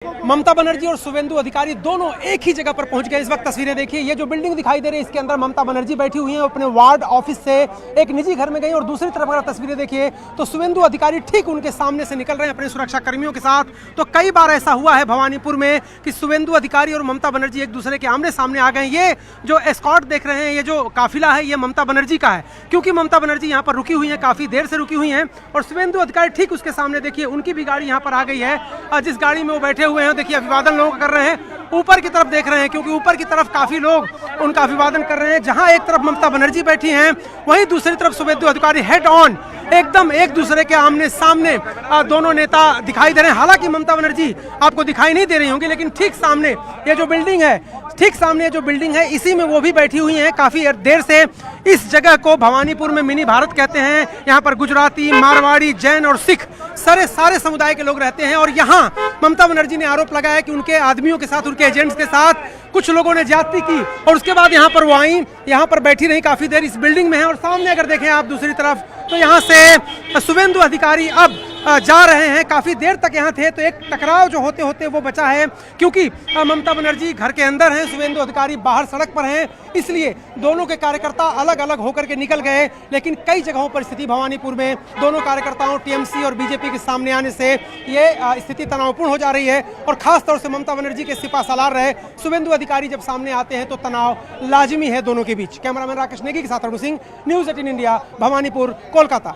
ममता बनर्जी और शुवेंदु अधिकारी दोनों एक ही जगह पर पहुंच गए। इस वक्त तस्वीरें देखिए, ये जो बिल्डिंग दिखाई दे रही है इसके अंदर ममता बनर्जी बैठी हुई हैं। अपने वार्ड ऑफिस से एक निजी घर में गई और दूसरी तरफ अगर तस्वीरें देखिए तो शुवेंदु अधिकारी ठीक उनके सामने से निकल रहे हैं अपने सुरक्षा कर्मियों के साथ। तो कई बार ऐसा हुआ है भवानीपुर में कि शुवेंदु अधिकारी और ममता बनर्जी एक दूसरे के आमने सामने आ गए। ये जो एस्कॉर्ट देख रहे हैं, ये जो काफिला है, ये ममता बनर्जी का है, क्योंकि ममता बनर्जी यहाँ पर रुकी हुई है, काफी देर से रुकी हुई है। और शुवेंदु अधिकारी ठीक उसके सामने देखिए, उनकी भी गाड़ी यहाँ पर आ गई है। जिस गाड़ी में वो बैठे हुए हैं देखिए अभिवादन लोग कर रहे हैं, ऊपर की तरफ देख रहे हैं, क्योंकि ऊपर की तरफ काफी लोग उनका अभिवादन कर रहे हैं। जहां एक तरफ ममता बनर्जी बैठी हैं, वहीं दूसरी तरफ शुवेंदु अधिकारी हेड ऑन एकदम एक दूसरे के आमने सामने दोनों नेता दिखाई दे रहे हैं। हालांकि ममता बनर्जी आपको दिखाई नहीं दे रही होंगी, लेकिन ठीक सामने ये जो बिल्डिंग है, ठीक सामने जो बिल्डिंग है, इसी में वो भी बैठी हुई हैं काफी देर से। इस जगह को भवानीपुर में मिनी भारत कहते हैं। यहाँ पर गुजराती, मारवाड़ी, जैन और सिख सारे समुदाय के लोग रहते हैं। और यहाँ ममता बनर्जी ने आरोप लगाया कि उनके आदमियों के साथ, उनके एजेंट्स के साथ कुछ लोगों ने ज्यादती की और उसके बाद यहाँ पर वो आई, यहाँ पर बैठी रही काफी देर, इस बिल्डिंग में है। और सामने अगर देखें आप दूसरी तरफ तो यहाँ से शुवेंदु अधिकारी अब जा रहे हैं। काफी देर तक यहाँ थे तो एक टकराव जो होते होते वो बचा है, क्योंकि ममता बनर्जी घर के अंदर हैं, शुवेंदु अधिकारी बाहर सड़क पर हैं, इसलिए दोनों के कार्यकर्ता अलग अलग होकर के निकल गए। लेकिन कई जगहों पर स्थिति भवानीपुर में दोनों कार्यकर्ताओं टीएमसी और बीजेपी के सामने आने से ये स्थिति तनावपूर्ण हो जा रही है। और खास तौर से ममता बनर्जी के सिपा सालार रहे शुवेंदु अधिकारी जब सामने आते हैं तो तनाव लाजिमी है दोनों के बीच। कैमरामैन राकेश नेगी के साथ अरुण सिंह, न्यूज़ 18 इंडिया, भवानीपुर, कोलकाता।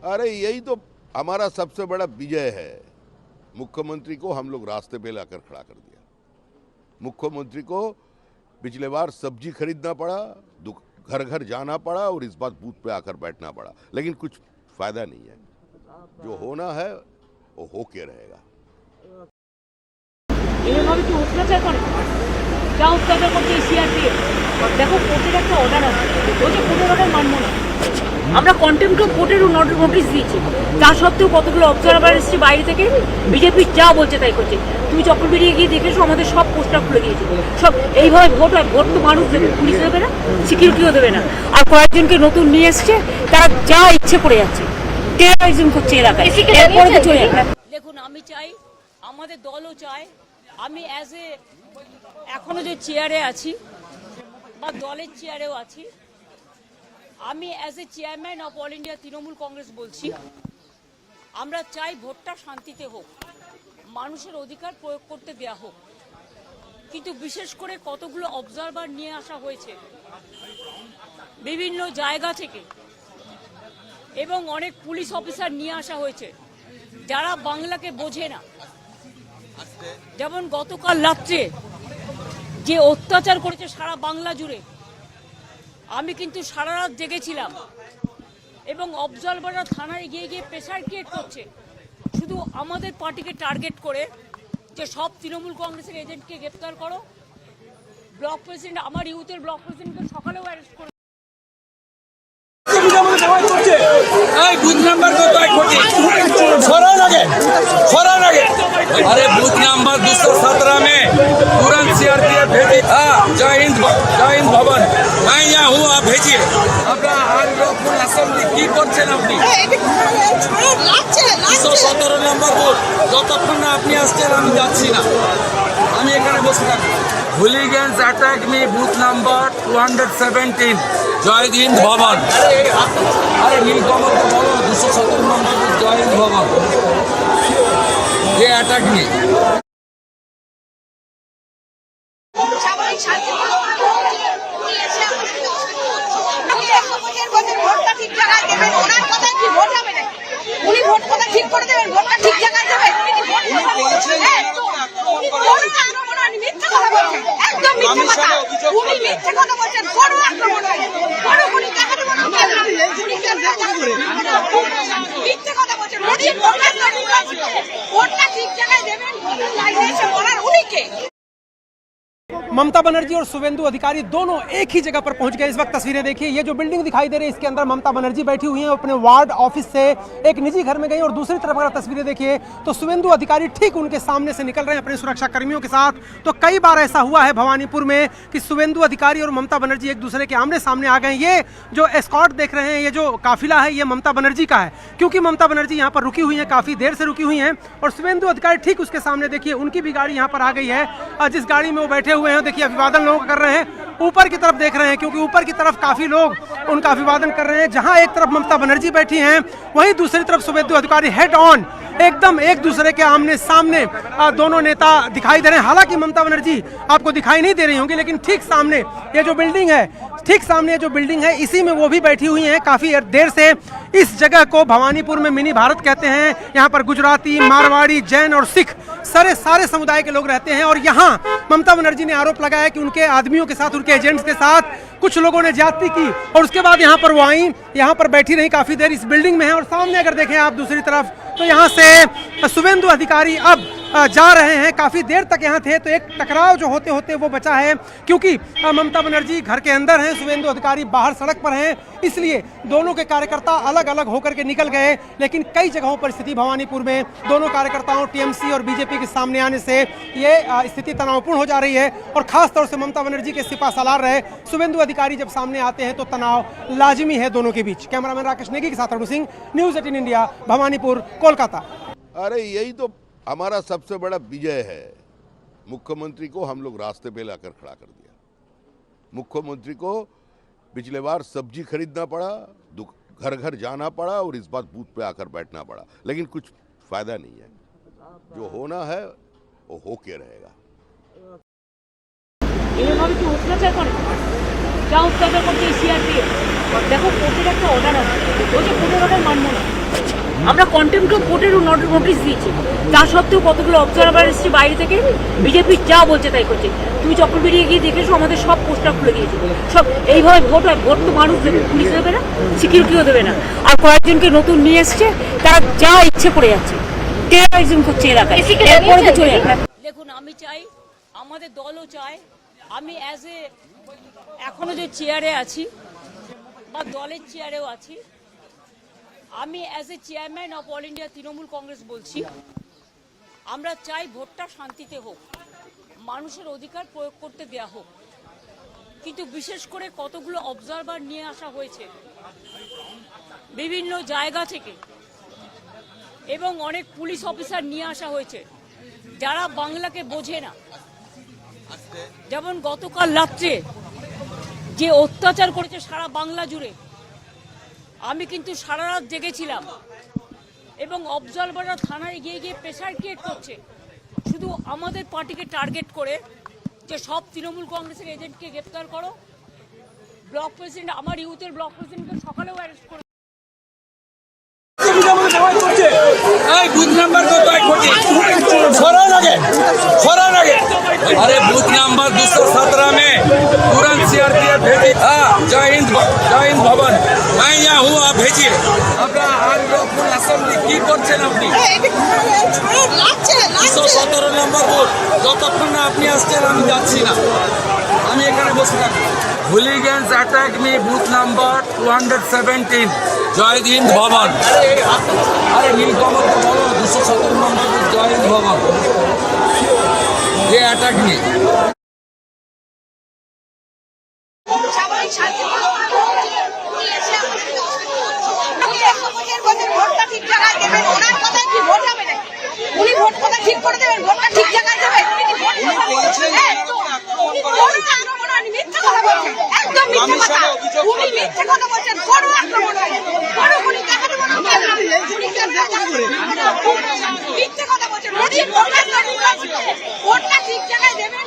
अरे यही तो हमारा सबसे बड़ा विजय है। मुख्यमंत्री को हम लोग रास्ते पे लाकर खड़ा कर दिया। मुख्यमंत्री को पिछले बार सब्जी खरीदना पड़ा, घर घर जाना पड़ा और इस बार बूथ पे आकर बैठना पड़ा, लेकिन कुछ फायदा नहीं है। जो होना है वो होके रहेगा। देखो কোর্টের একটা অর্ডার আছে, ওই যে কোর্টের অর্ডার মানবো না, আমরা কন্টেম্প্ট অফ কোর্টের নোটিশ দিয়েছি। তা সত্ত্বেও কতগুলো অবজারভার এসেছে বাইরে থেকে, বিজেপি যা বলছে তাই করছে। তুমি চক্রবেড়িয়ে গিয়ে দেখেছো আমাদের সব পোস্টার খুলে দিয়েছে। সব এইভাবে ভোট হয়, ভোট তো মানুষ দেবে, পুলিশ দেবে না, সিকিউরিটিও দেবে না। আর কয়েকজনকে নতুন নিয়ে এসছে, তারা যা ইচ্ছে করে যাচ্ছে, টেরোরিজম করছে এলাকায়, এরপরে তো চলে যাবে। দেখুন, আমি চাই, আমাদের দলও চায়, আমি অ্যাজ এ এখনো যে চেয়ারে আছি বা দলের চেয়ারেও আছি, আমি as a chairman of all India Trinamool Congress বলছি, আমরা চাই ভোটটা শান্তিতে হোক, মানুষের অধিকার প্রয়োগ করতে দেয়া হোক। কিন্তু বিশেষ করে কতগুলো অবজারভার নিয়ে আসা হয়েছে বিভিন্ন জায়গা থেকে এবং অনেক পুলিশ অফিসার নিয়ে আসা হয়েছে যারা বাংলাকে বোঝে না। যেমন গতকাল রাত্রে যে অত্যাচার করেছে সারা বাংলা জুড়ে, আমি কিন্তু সারা রাত জেগেছিলাম এবং অবজারভাররা থানায় গিয়ে গিয়ে প্রেসার ক্রিয়েট করছে শুধু আমাদের পার্টিকে টার্গেট করে, যে সব তৃণমূল কংগ্রেসের এজেন্টকে গ্রেপ্তার করো। ব্লক প্রেসিডেন্ট, আমার ইউথের ব্লক প্রেসিডেন্টকে সকালেও অ্যারেস্ট করে। বুথ নাম্বার अरे बूथ नंबर 217 में तुरंत सीआरपीएफ भेजी। जय हिंद भवन, मैं यहाँ हूँ, आप भेजिए। अपना हाल असेंबली की করছেন আপনি 217 নম্বর বুথ, যতক্ষণ না আপনি আসছেন আমি যাচ্ছি না, আমি এখানে বসে থাকি। হুলিগেন্স অ্যাটাক মি বুথ নাম্বার 217 জয় হিন্দ ভবন। আরে নীলকমল তো বলো 217 নম্বর বুথ জয় হিন্দ ভবন, ये अटैक नहीं। ममता बनर्जी और शुभेंदु अधिकारी दोनों एक ही जगह पर पहुंच गए। इस वक्त तस्वीरें देखिए, ये जो बिल्डिंग दिखाई दे रही है इसके अंदर ममता बनर्जी बैठी हुई हैं। अपने वार्ड ऑफिस से एक निजी घर में गई और दूसरी तरफ अगर तस्वीरें देखिए तो शुभेंदु अधिकारी ठीक उनके सामने से निकल रहे हैं अपने सुरक्षा कर्मियों के साथ। तो कई बार ऐसा हुआ है भवानीपुर में कि शुभेंदु अधिकारी और ममता बनर्जी एक दूसरे के आमने सामने आ गए। ये जो एस्कॉर्ट देख रहे हैं, ये जो काफिला है, ये ममता बनर्जी का है, क्योंकि ममता बनर्जी यहाँ पर रुकी हुई है, काफी देर से रुकी हुई हैं। और शुभेंदु अधिकारी ठीक उसके सामने देखिए, उनकी भी गाड़ी यहाँ पर आ गई है। जिस गाड़ी में वो बैठे हुए हैं, देखिए अभिवादन लोग कर रहे हैं, ऊपर की तरफ देख रहे हैं, क्योंकि ऊपर की तरफ काफी लोग उनका अभिवादन कर रहे हैं। जहां एक तरफ ममता बनर्जी बैठी हैं, वहीं दूसरी तरफ शुभेंदु अधिकारी हेड ऑन एकदम एक दूसरे के आमने सामने दोनों नेता दिखाई दे रहे हैं। हालांकि ममता बनर्जी आपको दिखाई नहीं दे रही होंगी, लेकिन ठीक सामने ये जो बिल्डिंग है, ठीक सामने जो बिल्डिंग है, इसी में वो भी बैठी हुई हैं काफी देर से। इस जगह को भवानीपुर में मिनी भारत कहते हैं। यहाँ पर गुजराती, मारवाड़ी, जैन और सिख सारे समुदाय के लोग रहते हैं। और यहाँ ममता बनर्जी ने आरोप लगाया कि उनके आदमियों के साथ, उनके एजेंट्स के साथ कुछ लोगों ने ज्यादती की और उसके बाद यहाँ पर वो आई, यहाँ पर बैठी रही काफी देर, इस बिल्डिंग में है। और सामने अगर देखें आप दूसरी तरफ, तो यहाँ से शुभेंदु अधिकारी अब जा रहे हैं। काफी देर तक यहाँ थे, तो एक टकराव जो होते होते वो बचा है, क्योंकि ममता बनर्जी घर के अंदर हैं, शुभेंदु अधिकारी बाहर सड़क पर हैं, इसलिए दोनों के कार्यकर्ता अलग अलग होकर के निकल गए। लेकिन कई जगहों पर स्थिति भवानीपुर में दोनों कार्यकर्ताओं टीएमसी और बीजेपी के सामने आने से ये स्थिति तनावपूर्ण हो जा रही है। और खास तौर से ममता बनर्जी के सिपा सालार रहे शुभेंदु अधिकारी जब सामने आते हैं तो तनाव लाजिमी है दोनों के बीच। कैमरामैन राकेश नेगी के साथ अरुण सिंह, न्यूज 18 इंडिया, भवानीपुर, कोलकाता। अरे यही तो हमारा सबसे बड़ा विजय है। मुख्यमंत्री को हम लोग रास्ते पे लाकर खड़ा कर दिया। मुख्यमंत्री को पिछले बार सब्जी खरीदना पड़ा, घर घर जाना पड़ा, और इस बार बूथ पे आकर बैठना पड़ा, लेकिन कुछ फायदा नहीं है। जो होना है वो होके रहेगा। এইভাবে কি অত্যাচার করে? যা অত্যাচার করছে সিআরপিএফ। দেখো কোর্টের একটা অর্ডার আছে, ওই যে কোর্টের অর্ডার মানবো না। আমরা কন্টেম্পট অফ কোর্টের নোটিশ দিয়েছি, তা সত্ত্বেও কতগুলো অবজারভার এসেছে বাইরে থেকে, বিজেপি যা বলছে তাই করছে। তুমি চক্রবেড়িয়ে গিয়ে দেখেছো, আমাদের সব পোস্টার খুলে দিয়েছে। সব এইভাবে ভোট হয়, ভোট তো মানুষ দেবে, পুলিশ দেবে না, সিকিউরিটিও দেবে না। আর কয়েকজনকে নতুন নিয়ে এসছে, তারা যা ইচ্ছে করে যাচ্ছে, টেরোরিজম করছে এলাকায়, এরপরে তো চলে যাবে। দেখুন, আমি চাই, আমাদের দলও চায়, আমি এখনো যে চেয়ারে আছি বা দলের চেয়ারেও আছি, আমি as a chairman of all India Trinamool Congress বলছি, আমরা চাই ভোটটা শান্তিতে হোক, মানুষের অধিকার প্রয়োগ করতে দেয়া হোক। কিন্তু বিশেষ করে কতগুলো অবজারভার নিয়ে আসা হয়েছে বিভিন্ন জায়গা থেকে, এবং অনেক পুলিশ অফিসার নিয়ে আসা হয়েছে যারা বাংলাকে বোঝে না। যেমন গতকাল রাত্রে যে অত্যাচার করেছে সারা বাংলা জুড়ে, আমি কিন্তু সারা রাত জেগেছিলাম, এবং অবজারভাররা থানায় গিয়ে গিয়ে প্রেসার ক্রিয়েট করছে শুধু আমাদের পার্টিকে টার্গেট করে, যে সব তৃণমূল কংগ্রেসের এজেন্টকে গ্রেপ্তার করো। ব্লক প্রেসিডেন্ট, আমার ইউথের ব্লক প্রেসিডেন্টকে সকালেও অ্যারেস্ট করে। এই বুথ নাম্বার কত কোটি সরার আগে अरे बूथ नंबर 217 में तुरंत सीआरपीएफ भेजी। हाँ, जय हिंद भवन, मैं यहाँ हूँ, आप भेजिए। अपना आनंदपुर असेंबली की করছেন আপনি? 217 নম্বর বুথ, যতক্ষণ না আপনি আসছেন আমি যাচ্ছি না, আমি এখানে বসে থাকি। হুলিগেন্স অ্যাটাক মি বুথ নাম্বার 217, জয় হিন্দ ভবন। আরে নীলকমল তো বলো, 217 নম্বর বুথ, জয় হিন্দ ভবন। ये अटैक नहीं। উনি ভোট কথা ঠিক করে দেবেন, ভোটটা ঠিক জায়গায় দেবেন। মিথ্যা কথা বলছেন, একদম মিথ্যা কথা। উনি মিথ্যা কথা বলছেন, কোনো আক্রমণ হয়, কোনো গুলি দেখাতে বলুন, মিথ্যা কথা বলছেন। ভোটটা ঠিক জায়গায় দেবেন,